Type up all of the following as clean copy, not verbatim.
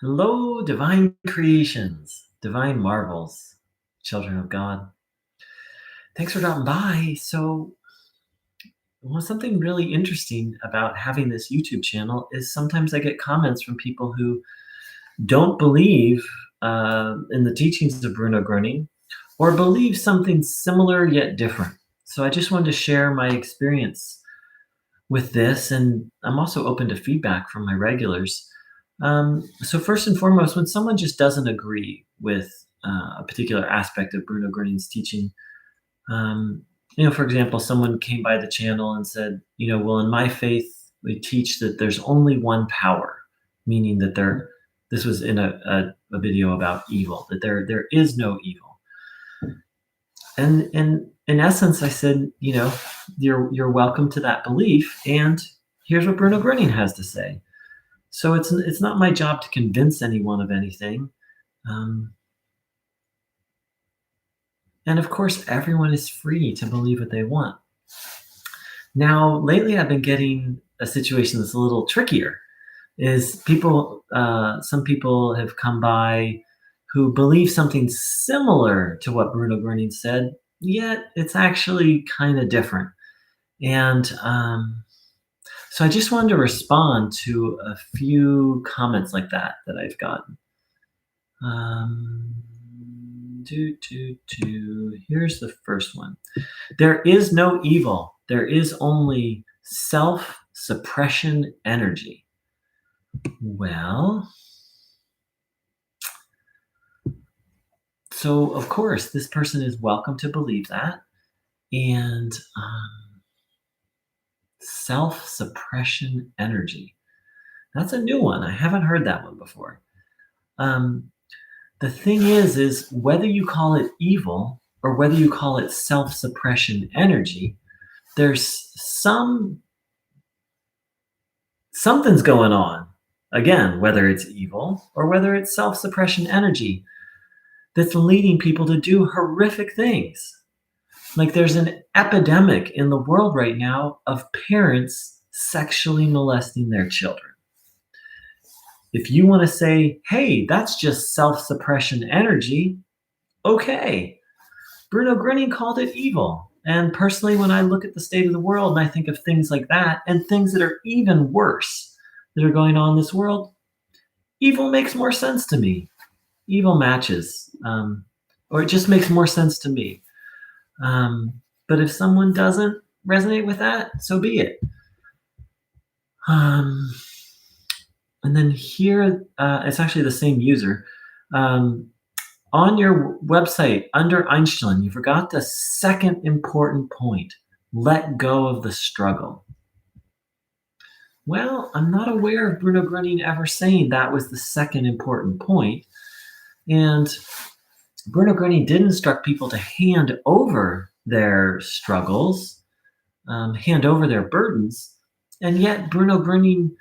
Hello, divine creations, divine marvels, children of God. Thanks for dropping by. Something really interesting about having this YouTube channel is sometimes I get comments from people who don't believe in the teachings of Bruno Gröning or believe something similar yet different. So I just wanted to share my experience with this, and I'm also open to feedback from my regulars. So first and foremost, when someone just doesn't agree with a particular aspect of Bruno Gröning's teaching, um, for example, someone came by the channel and said, well, in my faith, we teach that there's only one power, meaning that this was in a video about evil, that there is no evil. And in essence, I said, you're welcome to that belief. And here's what Bruno Gröning has to say. So it's not my job to convince anyone of anything. Um, and of course, everyone is free to believe what they want. Now, lately, I've been getting a situation that's a little trickier. Some people have come by who believe something similar to what Bruno Gröning said, yet it's actually kind of different. And so I just wanted to respond to a few comments like that I've gotten. Here's the first one. There is no evil. There is only self-suppression energy. Well, so of course, this person is welcome to believe that. And self-suppression energy. That's a new one. I haven't heard that one before. The thing is whether you call it evil or whether you call it self-suppression energy, there's something's going on. Again, whether it's evil or whether it's self-suppression energy that's leading people to do horrific things. Like there's an epidemic in the world right now of parents sexually molesting their children. If you want to say, hey, that's just self-suppression energy, okay. Bruno Gröning called it evil. And personally, when I look at the state of the world and I think of things like that and things that are even worse that are going on in this world, evil makes more sense to me. Evil matches, or it just makes more sense to me. But if someone doesn't resonate with that, so be it. And then here, it's actually the same user. On your website, under Einstein, you forgot the second important point. Let go of the struggle. Well, I'm not aware of Bruno Gröning ever saying that was the second important point. And Bruno Gröning did instruct people to hand over their struggles, hand over their burdens. And yet Bruno Gröning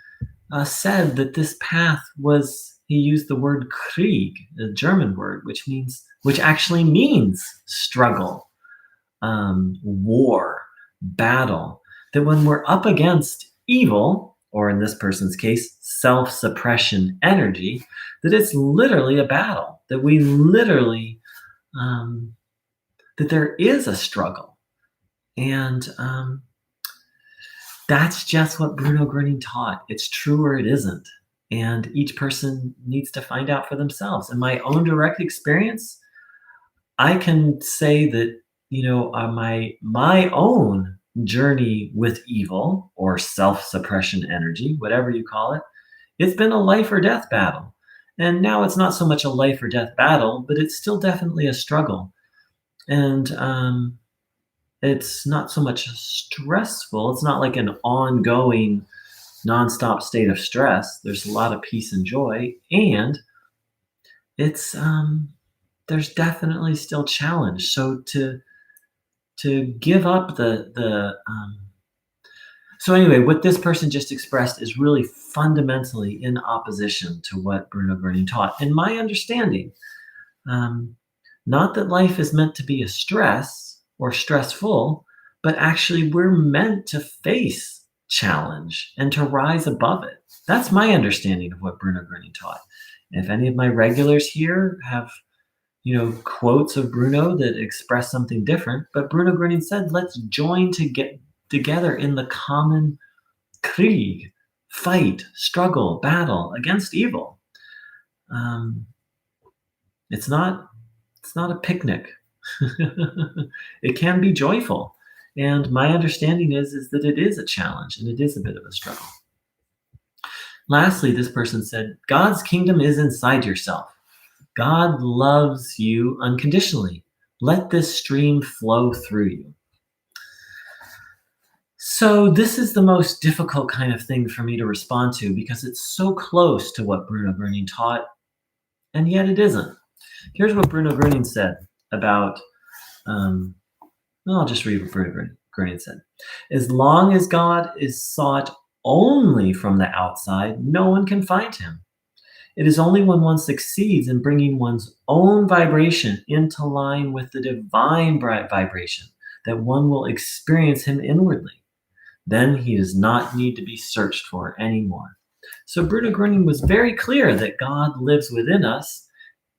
said that this path was, he used the word Krieg, a German word, which actually means struggle, war, battle. That when we're up against evil, or in this person's case, self-suppression energy, that it's literally a battle, that we literally, that there is a struggle. And that's just what Bruno Gröning taught. It's true or it isn't. And each person needs to find out for themselves. In my own direct experience, I can say that, my own journey with evil or self-suppression energy, whatever you call it, it's been a life or death battle. And now it's not so much a life or death battle, but it's still definitely a struggle. And it's not so much stressful. It's not like an ongoing, nonstop state of stress. There's a lot of peace and joy, and it's there's definitely still challenge. So to give up so anyway, what this person just expressed is really fundamentally in opposition to what Bruno Gröning taught. In my understanding, not that life is meant to be a stress or stressful, but actually we're meant to face challenge and to rise above it. That's my understanding of what Bruno Gröning taught. If any of my regulars here have, quotes of Bruno that express something different, but Bruno Gröning said, let's join to get together in the common Krieg, fight, struggle, battle against evil. Um, it's not a picnic. It can be joyful. And my understanding is that it is a challenge and it is a bit of a struggle. Lastly, this person said, God's kingdom is inside yourself. God loves you unconditionally. Let this stream flow through you. So this is the most difficult kind of thing for me to respond to because it's so close to what Bruno Gröning taught, and yet it isn't. Here's what Bruno Gröning said about, I'll just read what Bruno Gröning said. As long as God is sought only from the outside, no one can find him. It is only when one succeeds in bringing one's own vibration into line with the divine vibration that one will experience him inwardly. Then he does not need to be searched for anymore. So Bruno Gröning was very clear that God lives within us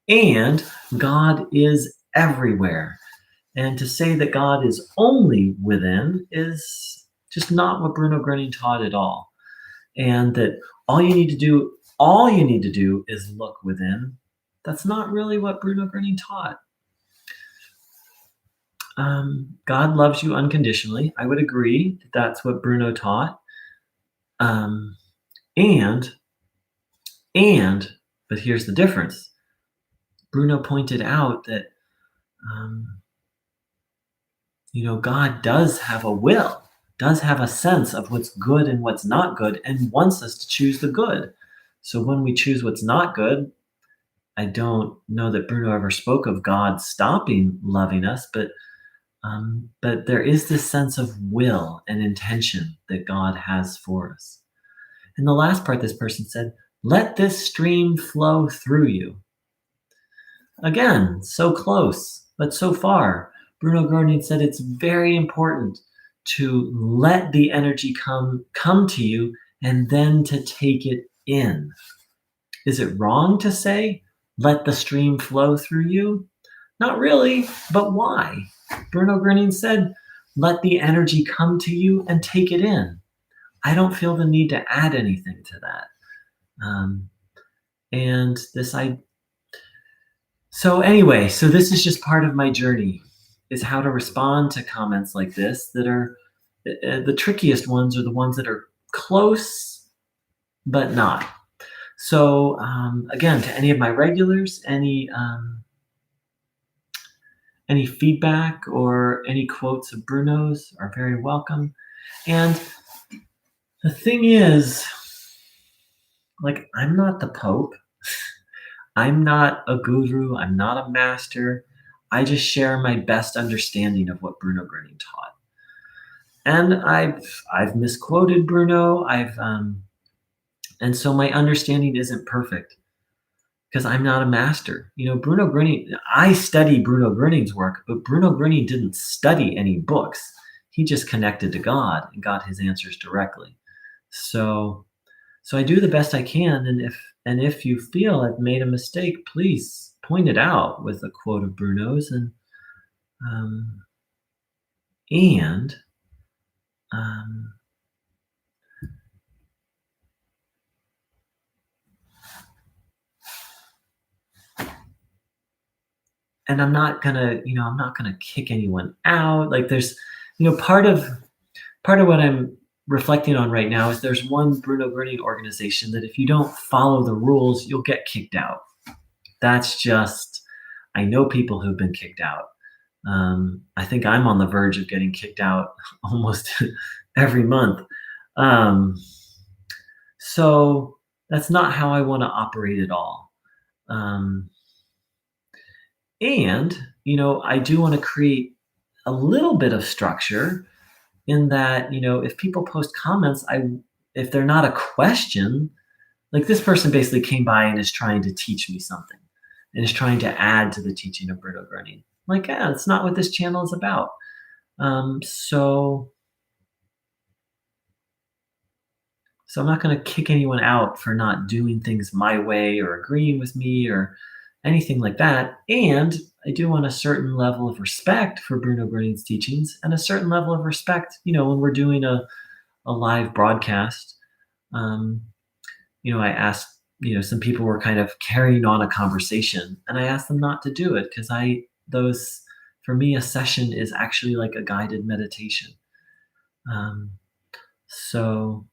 and God is everywhere. And to say that God is only within is just not what Bruno Gröning taught at all. And that all you need to do is look within. That's not really what Bruno Gröning taught. God loves you unconditionally. I would agree that that's what Bruno taught. But here's the difference. Bruno pointed out that, God does have a will, does have a sense of what's good and what's not good, and wants us to choose the good. So when we choose what's not good, I don't know that Bruno ever spoke of God stopping loving us, but there is this sense of will and intention that God has for us. And the last part, this person said, let this stream flow through you. Again, so close, but so far. Bruno Gröning said it's very important to let the energy come to you and then to take it in. Is it wrong to say, let the stream flow through you? Not really, but why? Bruno Gröning said, let the energy come to you and take it in. I don't feel the need to add anything to that. So this is just part of my journey, is how to respond to comments like this that are the trickiest ones are the ones that are close, but not. So again, to any of my regulars, any feedback or any quotes of Bruno's are very welcome. And the thing is, I'm not the Pope. I'm not a guru. I'm not a master. I just share my best understanding of what Bruno Gröning taught. And I've misquoted Bruno. And so my understanding isn't perfect because I'm not a master. Bruno Gröning, I study Bruno Gröning's work, but Bruno Gröning didn't study any books. He just connected to God and got his answers directly. So I do the best I can, and if you feel I've made a mistake, please point it out with a quote of Bruno's, and I'm not gonna kick anyone out. There's, part of what I'm reflecting on right now is there's one Bruno Gröning organization that if you don't follow the rules, you'll get kicked out. That's just, I know people who've been kicked out. I think I'm on the verge of getting kicked out almost every month. So that's not how I want to operate at all. I do want to create a little bit of structure in that, if people post comments, if they're not a question, like this person basically came by and is trying to teach me something and is trying to add to the teaching of Bruno Gröning. That's not what this channel is about. So So I'm not going to kick anyone out for not doing things my way or agreeing with me or anything like that. And I do want a certain level of respect for Bruno Bernard's teachings and a certain level of respect, when we're doing a live broadcast. Um, I asked, some people were kind of carrying on a conversation, and I asked them not to do it because those, for me, a session is actually like a guided meditation. Um, so,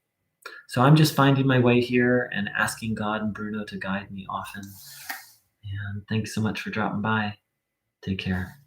so I'm just finding my way here and asking God and Bruno to guide me often. And thanks so much for dropping by. Take care.